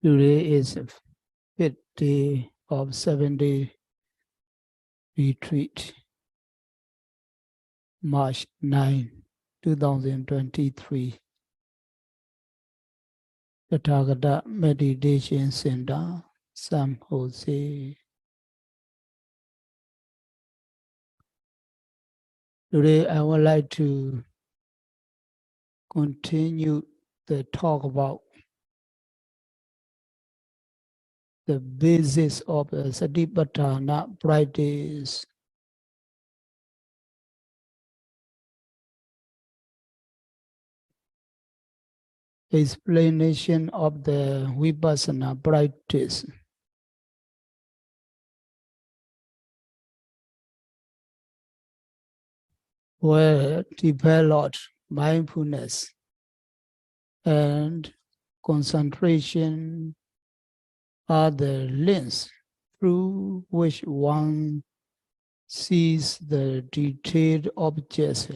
Today is the fifth day of 7-day retreat, March 9, 2023. The Tathagata Meditation Center, San Jose. Today I would like to continue the talk about the basis of the Satipatthana practice. Explanation of the Vipassana practice. Where developed mindfulness and concentration are the lens through which one sees the detailed objects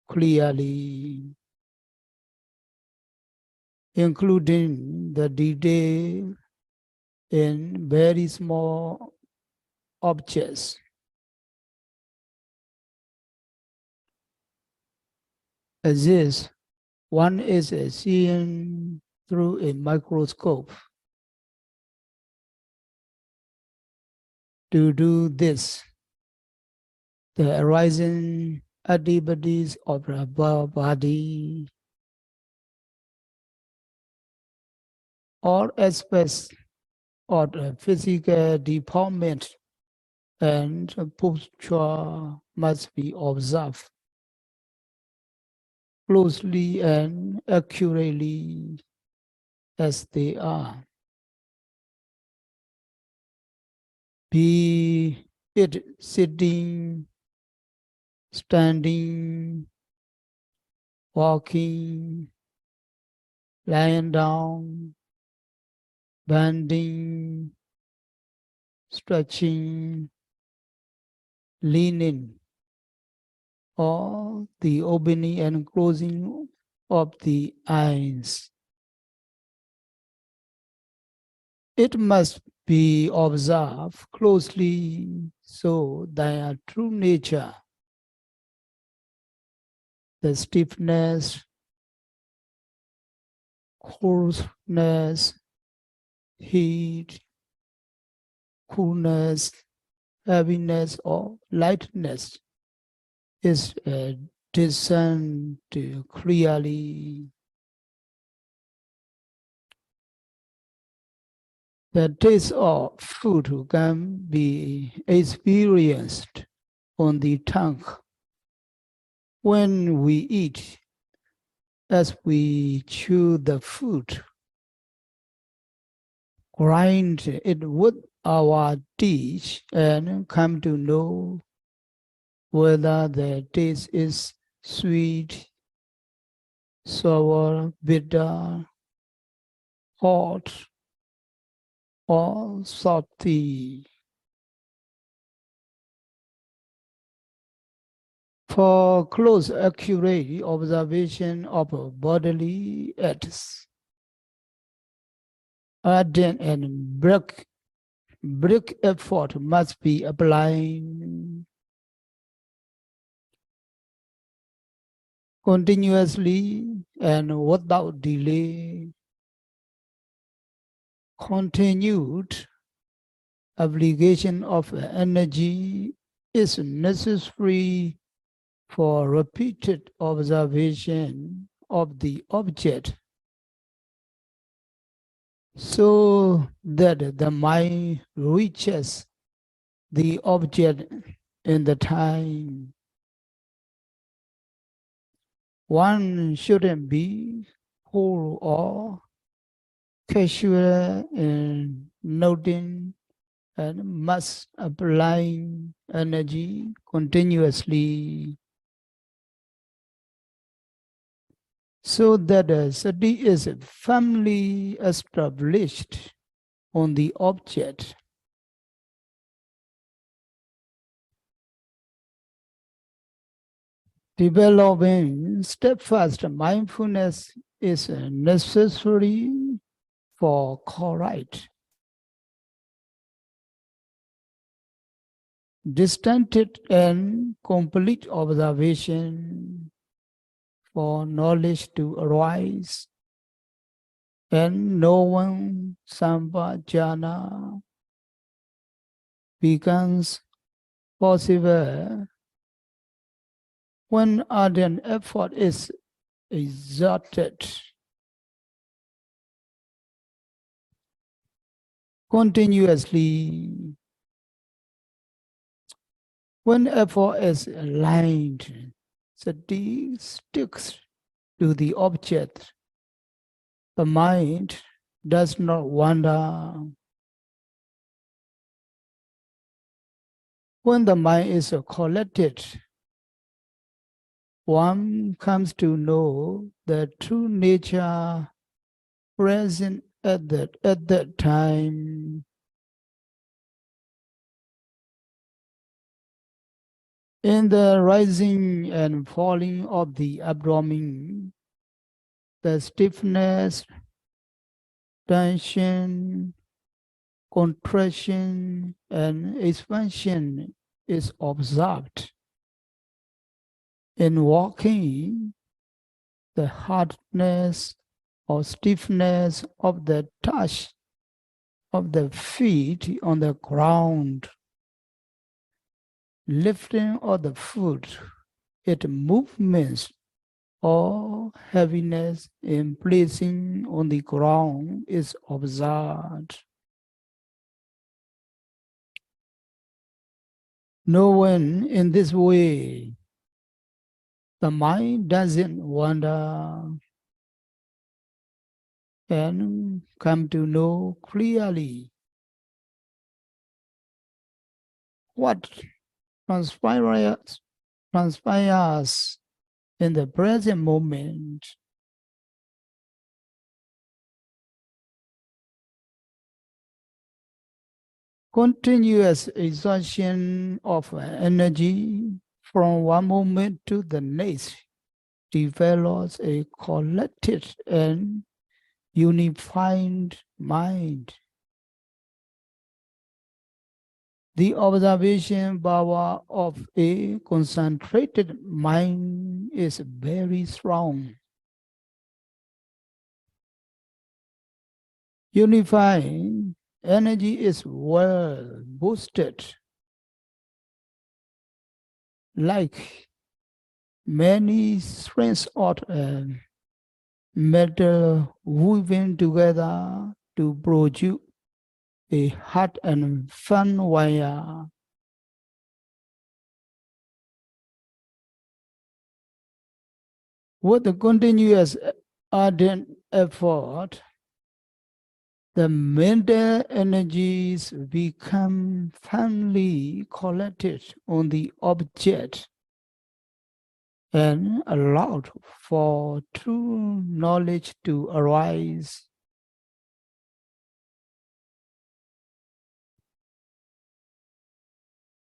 clearly, including the detail in very small objects. As this, one is seen through a microscope. To do this, the arising activities of the body, all aspects of the physical deportment and posture must be observed closely and accurately as they are. Be it sitting, standing, walking, lying down, bending, stretching, leaning, or the opening and closing of the eyes. It must be observed closely so their true nature, the stiffness, coarseness, heat, coolness, heaviness, or lightness is discerned clearly. The taste of food can be experienced on the tongue when we eat. As we chew the food, grind it with our teeth and come to know whether the taste is sweet, sour, bitter, hot, or salty. For close, accurate observation of bodily acts, ardent and break effort must be applied continuously and without delay. Continued application of energy is necessary for repeated observation of the object, so that the mind reaches the object in the time. One shouldn't be whole or casual in noting and must apply energy continuously so that the sati is firmly established on the object. Developing steadfast mindfulness is necessary for correct, distinct and complete observation for knowledge to arise, and no one Sampajana becomes possible when ardent effort is exerted continuously. When effort is aligned, sati sticks to the object. The mind does not wander. When the mind is collected, one comes to know the true nature present at that time. In the rising and falling of the abdomen, the stiffness, tension, contraction, and expansion is observed. In walking, the hardness or stiffness of the touch of the feet on the ground, lifting of the foot, its movements or heaviness in placing on the ground is observed. Knowing in this way, the mind doesn't wander and come to know clearly what transpires in the present moment. Continuous exhaustion of energy from one moment to the next develops a collected and unified mind. The observation power of a concentrated mind is very strong. Unifying energy is well boosted, like many strands of metal woven together to produce a hot and fun wire. With the continuous ardent effort, the mental energies become firmly collected on the object and allowed for true knowledge to arise.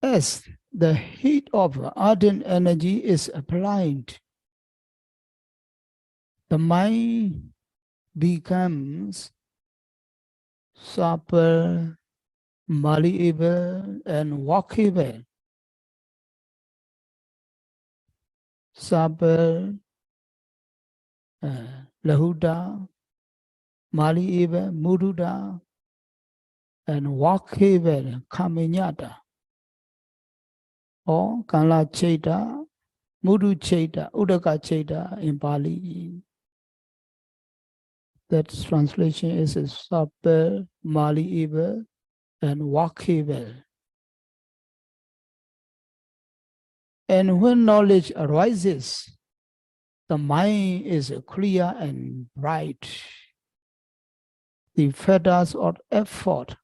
As the heat of ardent energy is applied, the mind becomes supple, malleable, and walkable. Supple, lahuda, malleable, muruda, and walkable, kaminyata, or kala cheta, mudu cheta, udaka cheta in Pali. That translation is supple, malleable, and walkable. And when knowledge arises, the mind is clear and bright. The fetters of effort,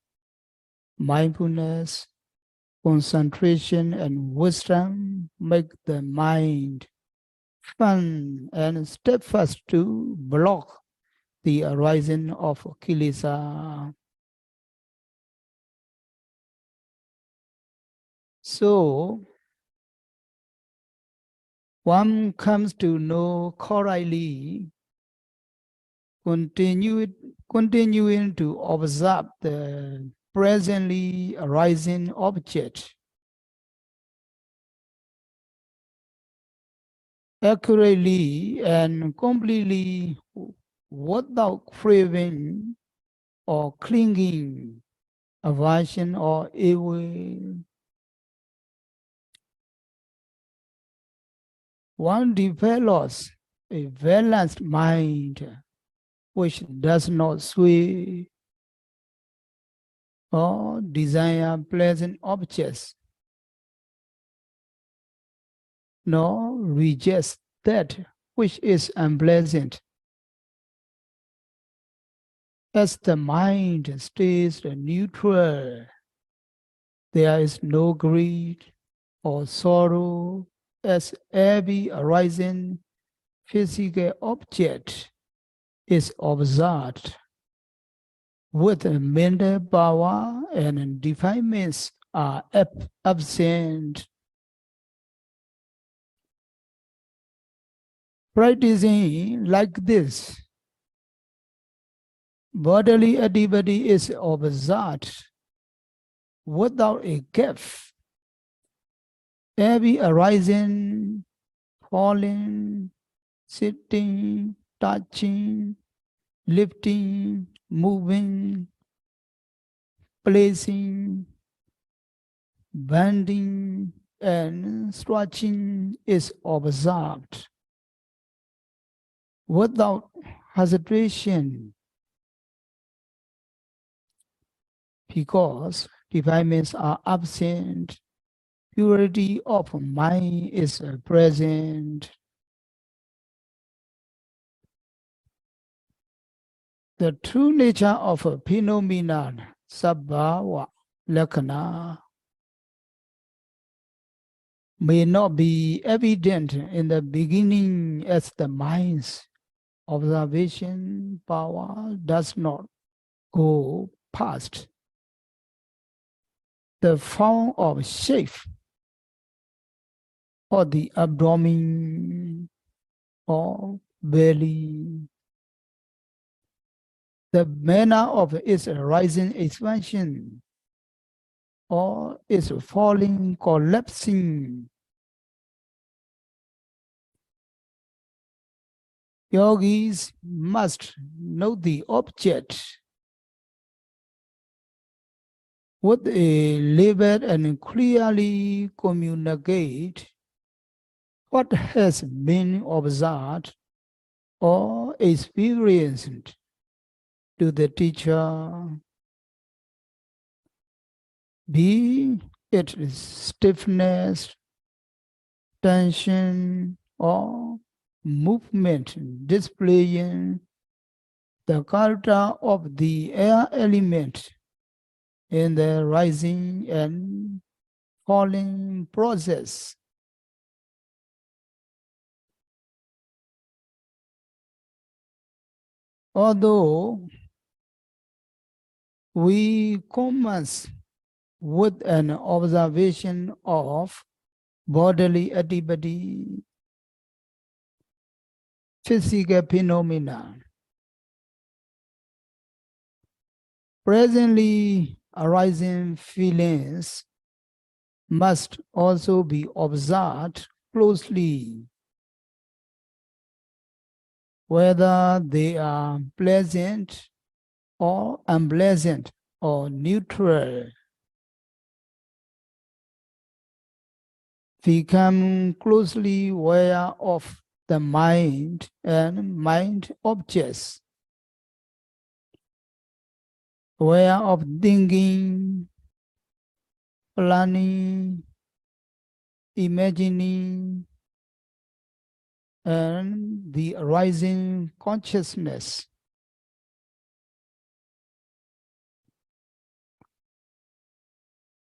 mindfulness, concentration, and wisdom make the mind fun and steadfast to block the arising of kilesa. So, one comes to know correctly continued continuing to observe the presently arising object accurately and completely without craving or clinging, aversion or evil. One develops a balanced mind which does not sway or desire pleasant objects, nor rejects that which is unpleasant. As the mind stays neutral, there is no greed or sorrow as every arising physical object is observed with mental power and defilements are absent. Practicing like this, bodily activity is observed without a gap. Every arising, falling, sitting, touching, lifting, moving, placing, bending, and stretching is observed without hesitation, because defilements are absent, purity of mind is present. The true nature of a phenomenon, sabhava, lakkhana, may not be evident in the beginning as the mind's observation power does not go past the form of shape or the abdomen or belly. The manner of its rising expansion or its falling, collapsing. Yogis must know the object with a label and clearly communicate what has been observed or experienced to the teacher, be it stiffness, tension, or movement displaying the character of the air element in the rising and falling process. Although we commence with an observation of bodily activity, physical phenomena, presently arising feelings must also be observed closely, whether they are pleasant or unpleasant or neutral. Become closely aware of the mind and mind objects, aware of thinking, planning, imagining, and the arising consciousness.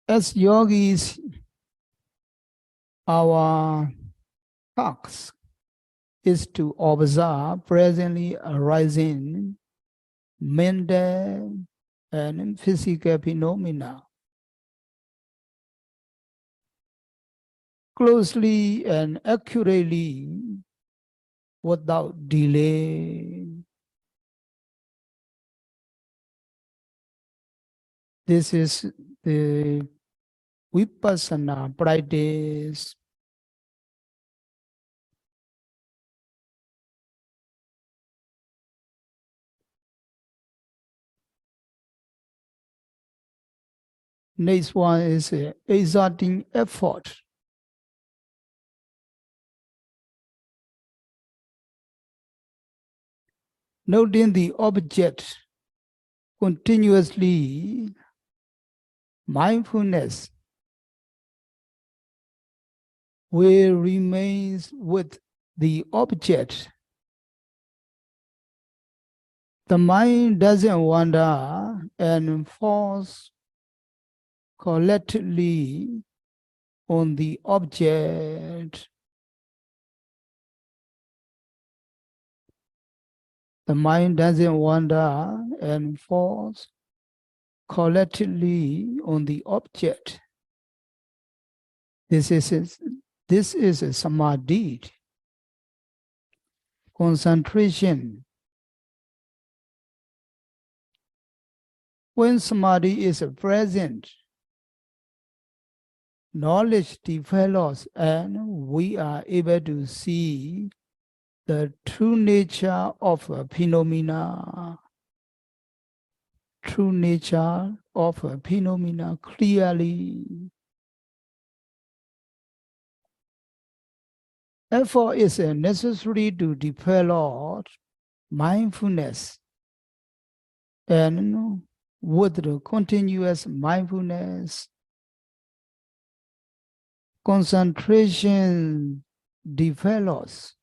As yogis, our task is to observe presently arising mental and physical phenomena closely and accurately without delay. This is the Vipassana practice. Next one is exerting effort. Noting the object continuously, mindfulness will remain with the object. The mind doesn't wander and falls collectively on the object. The mind doesn't wander and falls collectively on the object. This is a samadhi, concentration. When samadhi is present, knowledge develops and we are able to see the true nature of a phenomena, true nature of a phenomena clearly. Effort is necessary to develop mindfulness, and with the continuous mindfulness, concentration develops.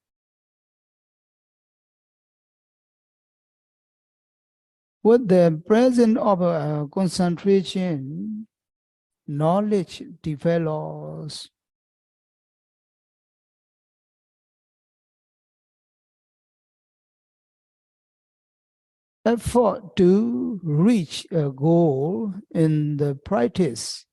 With the presence of concentration, knowledge develops. Effort to reach a goal in the practice.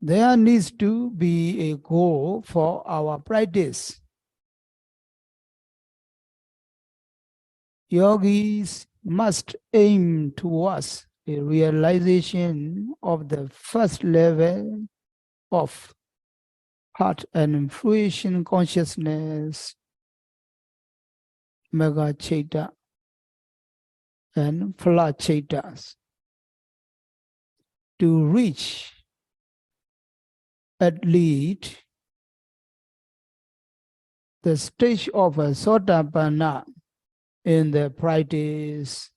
There needs to be a goal for our practice. Yogis must aim towards a realization of the first level of heart and fruition consciousness, mega chaita and phala chaitas. To reach at least the stage of a Satipatthana in the practice.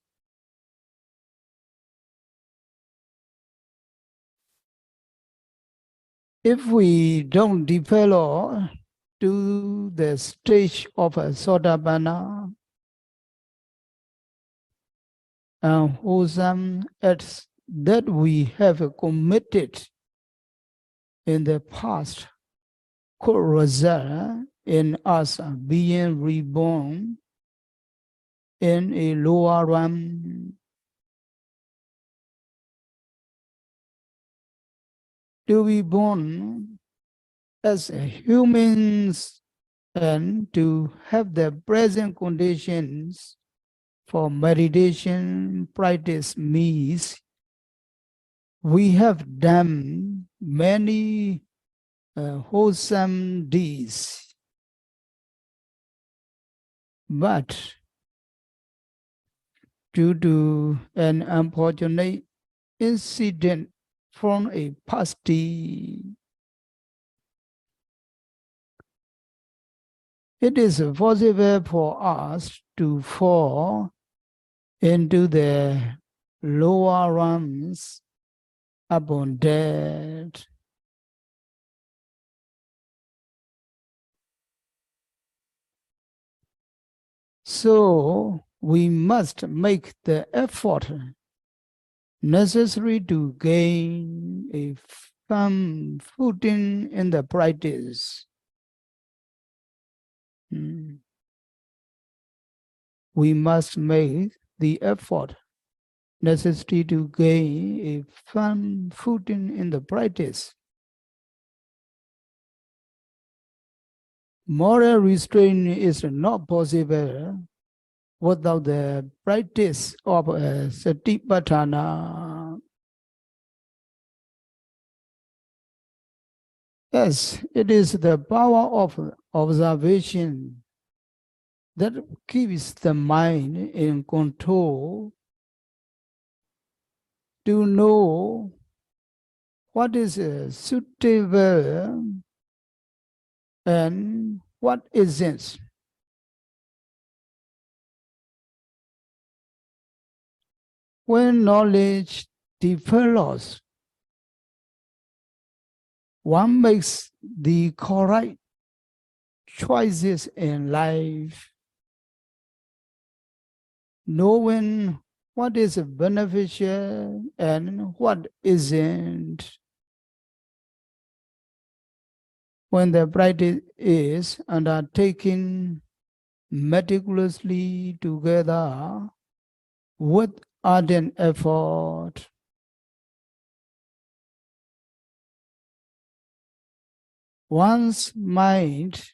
If we don't develop to the stage of a Satipatthana, and wholesome acts that we have committed in the past could result in us being reborn in a lower realm. To be born as humans and to have the present conditions for meditation practice means we have done many wholesome deeds, but due to an unfortunate incident from a past deed, it is possible for us to fall into the lower realms upon death. So we must make the effort necessary to gain a firm footing in the practice. We must make the effort necessary to gain a firm footing in the practice. Moral restraint is not possible without the practice of Satipatthana. Yes, it is the power of observation that keeps the mind in control to know what is suitable and what isn't. When knowledge develops, one makes the correct choices in life, knowing what is beneficial and what isn't. When the practice is undertaken meticulously together with ardent effort, one's mind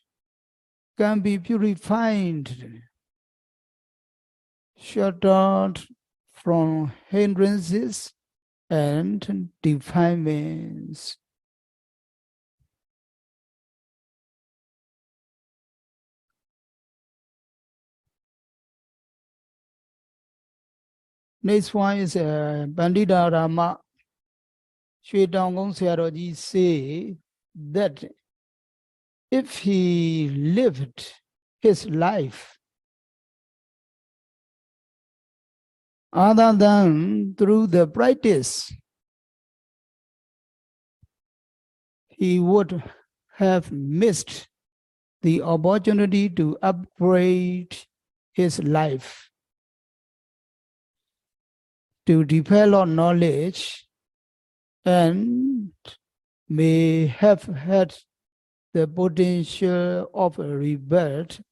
can be purified, sheltered from hindrances and defilements. Next one is Pandita Rama Shwetangong Sayadaw say that if he lived his life other than through the practice, he would have missed the opportunity to upgrade his life, to develop knowledge, and may have had the potential of a rebirth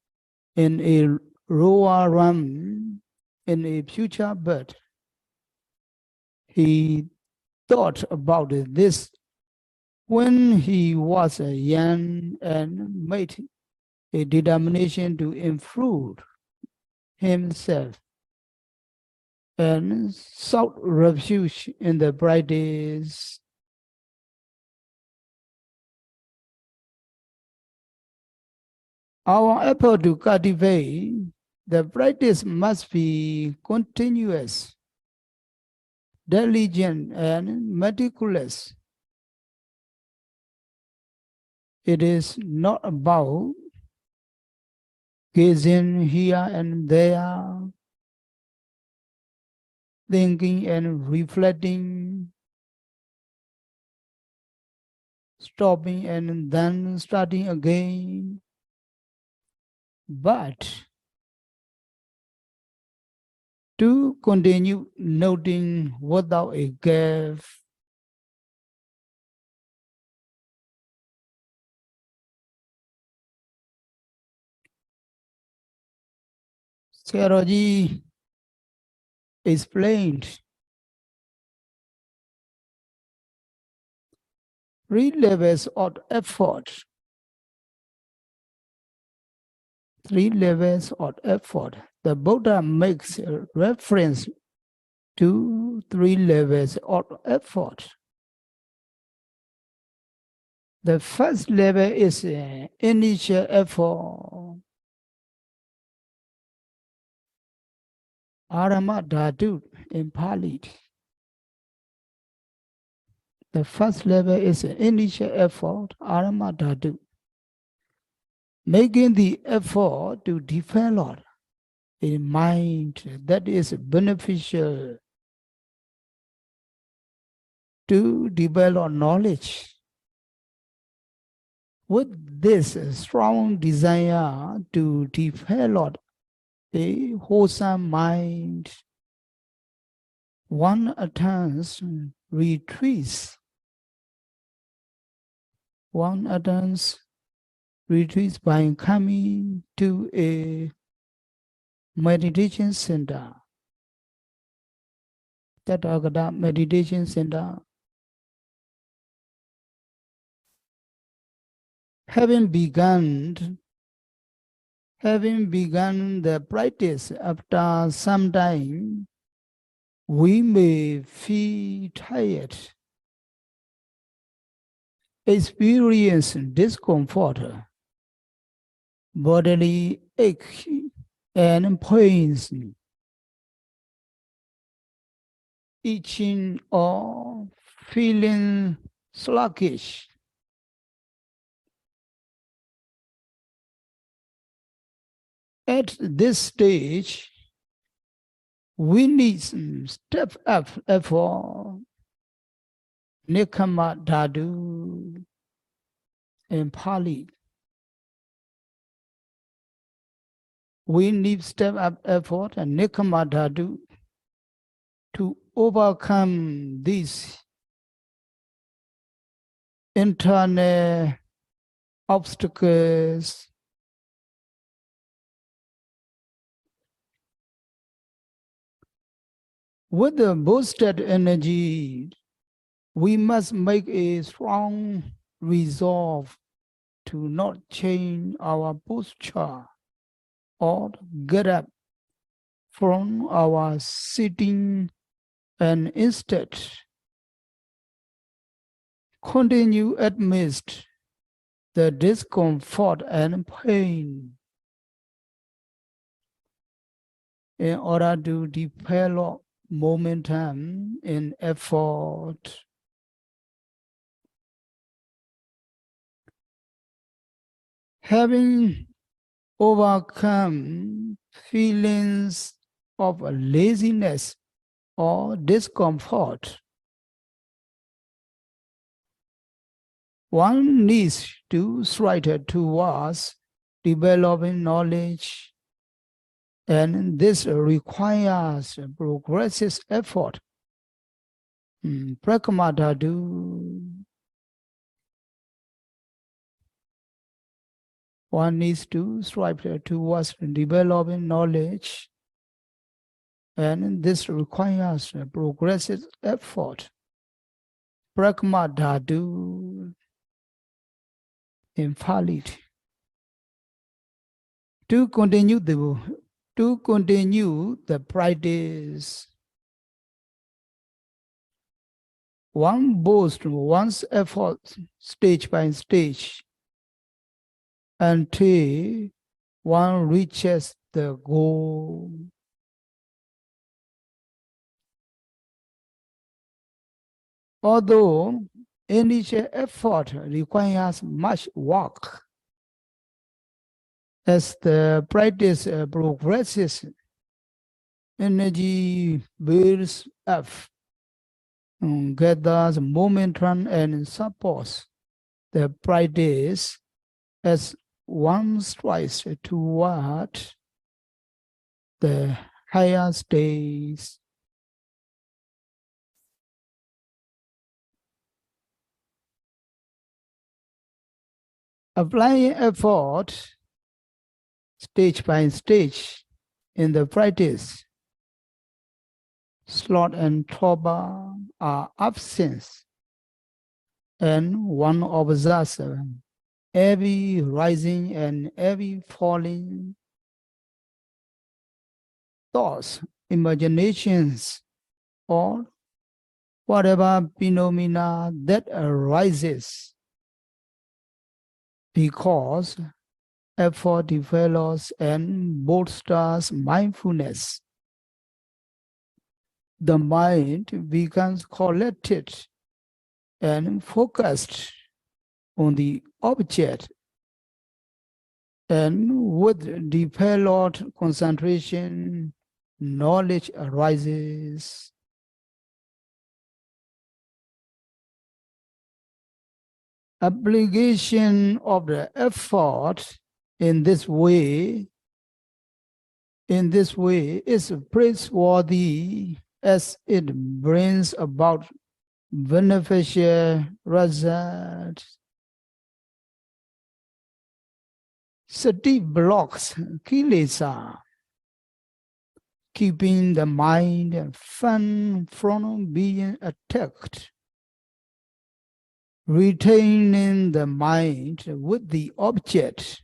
in a lower realm in a future birth. He thought about this when he was young and made a determination to improve himself and sought refuge in the practice. Our effort to cultivate the practice must be continuous, diligent, and meticulous. It is not about gazing here and there, thinking and reflecting, stopping and then starting again, but to continue noting without a gap. Sayadaw explained 3 levels of effort. 3 levels of effort. The Buddha makes a reference to 3 levels of effort. The first level is initial effort. Arama Dhatu in Pali. The first level is initial effort, Arama Dhatu. Making the effort to develop a mind that is beneficial, to develop knowledge. With this strong desire to develop a wholesome mind, one attempts retreats. One attempts retreats by coming to a meditation center. Tathagata meditation center. Having begun Having begun the practice after some time, we may feel tired, experience discomfort, bodily ache, and pains, itching or feeling sluggish. At this stage, we need some step up effort, Nikama Dhatu in Pali. We need step up effort and Nikama Dhatu to overcome these internal obstacles. With the boosted energy, we must make a strong resolve to not change our posture or get up from our sitting and instead continue amidst the discomfort and pain in order to develop momentum in effort. Having overcome feelings of laziness or discomfort, one needs to stride towards developing knowledge, and this requires progressive effort. Prakamadhatu. One needs to strive towards developing knowledge, and this requires progressive effort. Prakamadhatu. Invalid. To continue the practice, one boosts one's effort stage by stage until one reaches the goal. Although initial effort requires much work, as the practice progresses, energy builds up, gathers momentum and supports the practice as one strives toward the higher states. Applying effort stage by stage in the practice, sloth and trouble are absent, and one observes every rising and every falling thoughts, imaginations, or whatever phenomena that arises, because effort develops and bolsters mindfulness. The mind becomes collected and focused on the object, and with developed concentration, knowledge arises. Application of the effort in this way is praiseworthy as it brings about beneficial results. Sati blocks kilesa, keeping the mind far from being attacked. Retaining the mind with the object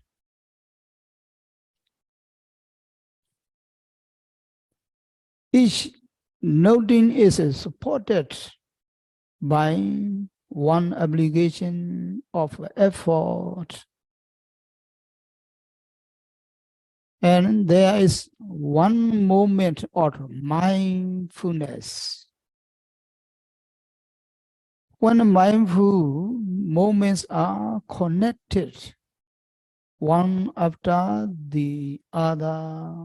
Each noting is supported by one obligation of effort, and there is one moment of mindfulness. When mindful moments are connected one after the other,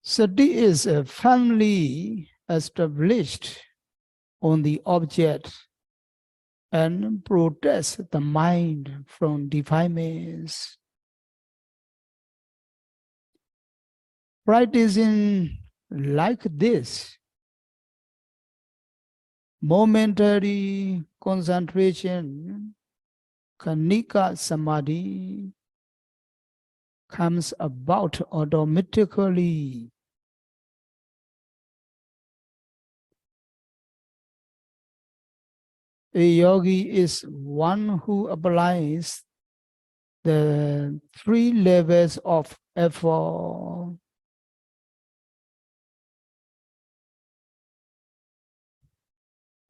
sati is firmly established on the object and protects the mind from defilements. Practicing like this, momentary concentration, kanika samadhi, comes about automatically. A yogi is one who applies the three levels of effort.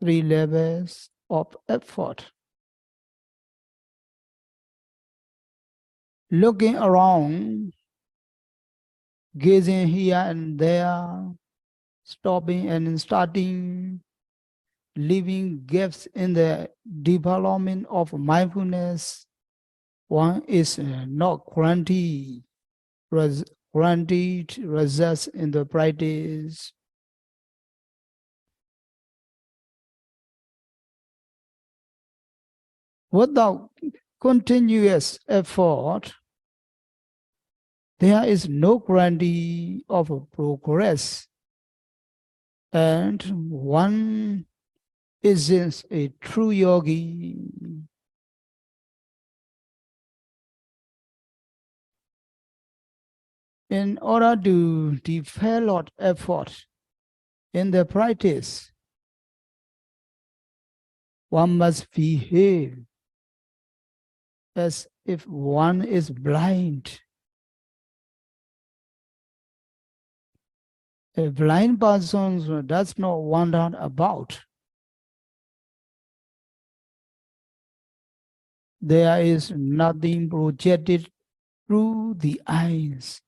Three levels of effort. Looking around, gazing here and there, stopping and starting, leaving gaps in the development of mindfulness, one is not granted results in the practice. Without continuous effort, there is no guarantee of progress, and one isn't a true yogi. In order to develop effort in the practice, one must behave as if one is blind. A blind person does not wander about. There is nothing projected through the eyes.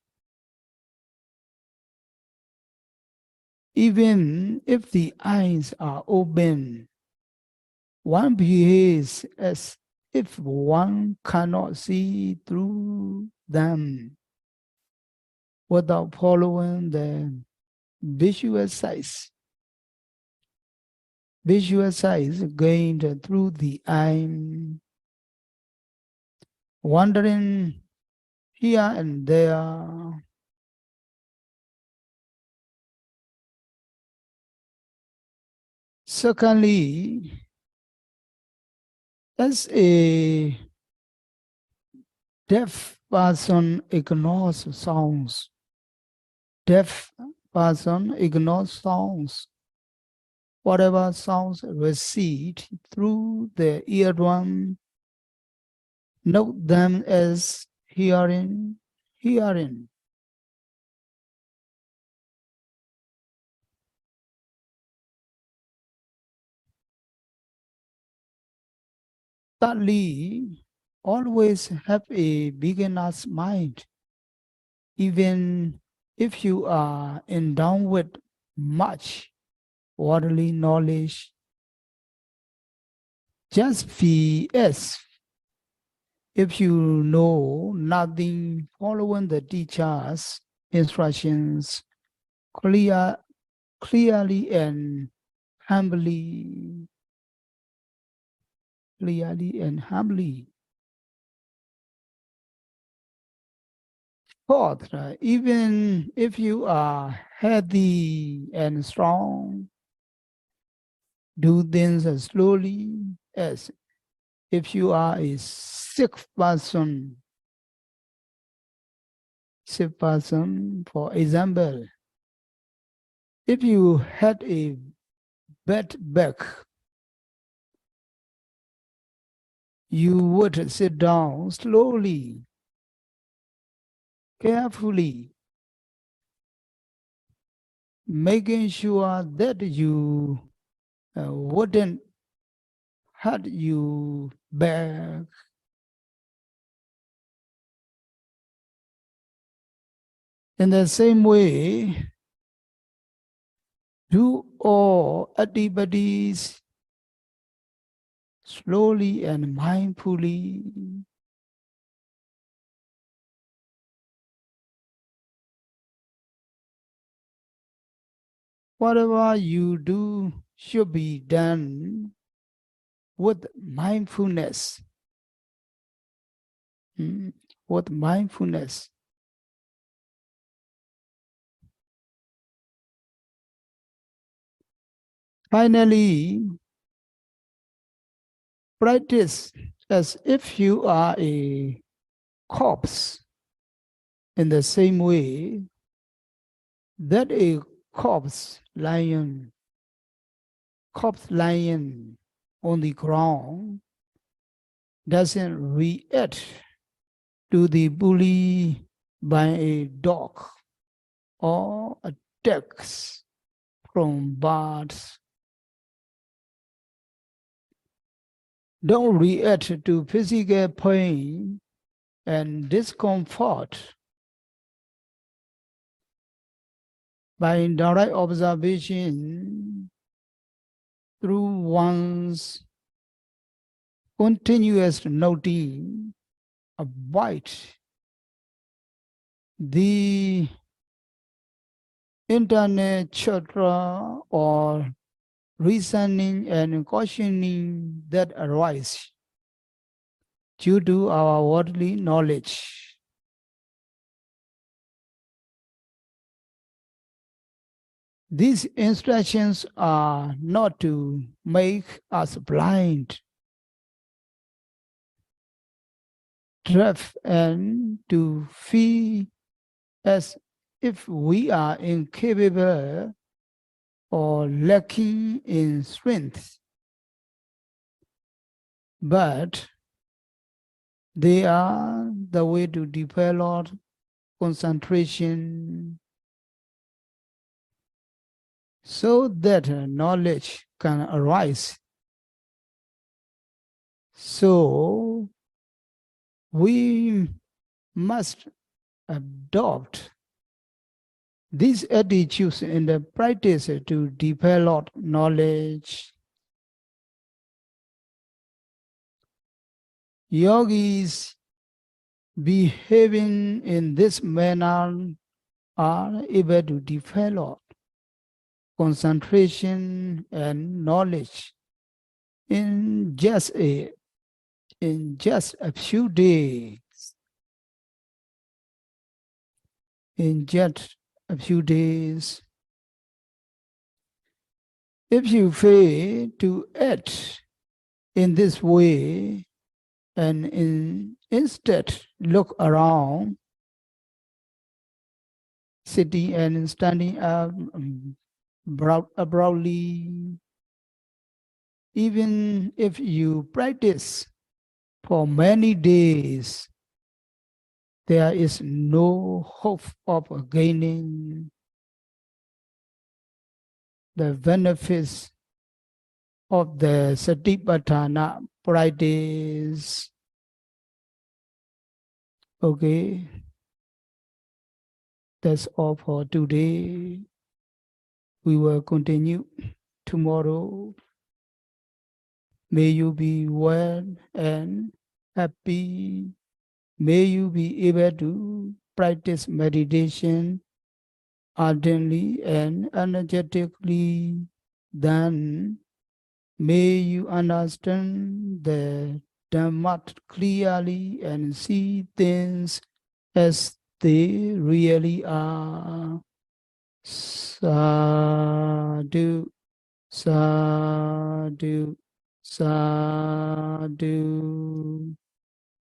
Even if the eyes are open, one behaves as if one cannot see through them without following the visual sight. Visual sight gained through the eye, wandering here and there. Secondly, as a deaf person ignores sounds, deaf person ignores sounds. Whatever sounds recede through the eardrum, note them as hearing, hearing. Thirdly, always have a beginner's mind, even if you are endowed with much worldly knowledge. Just be as if you know nothing, following the teacher's instructions clear, clearly and humbly, clearly and humbly. Fourth, even if you are healthy and strong, do things as slowly as if you are a sick person, for example, if you had a bad back, you would sit down slowly, carefully, making sure that you wouldn't hurt you back. In the same way, do all activities slowly and mindfully. Whatever you do should be done with mindfulness. With mindfulness. Finally, practice as if you are a corpse in the same way that a corpse lion on the ground doesn't react to the bully by a dog or attacks from birds. Don't react to physical pain and discomfort by direct observation through one's continuous noting. Avoid the internet chatter or reasoning and cautioning that arise due to our worldly knowledge. These instructions are not to make us blind, deaf, and to feel as if we are incapable or lacking in strength. But they are the way to develop concentration so that knowledge can arise. So we must adopt these attitudes in the practice to develop knowledge. Yogis behaving in this manner are able to develop concentration and knowledge in just a few days. In just a few days. If you fail to act in this way and instead look around, sitting and standing up abruptly, even if you practice for many days, there is no hope of gaining the benefits of the Satipatthana practice. Okay, that's all for today. We will continue tomorrow. May you be well and happy. May you be able to practice meditation ardently and energetically. Then may you understand the Dhamma clearly and see things as they really are. Sadhu, sadhu, sadhu.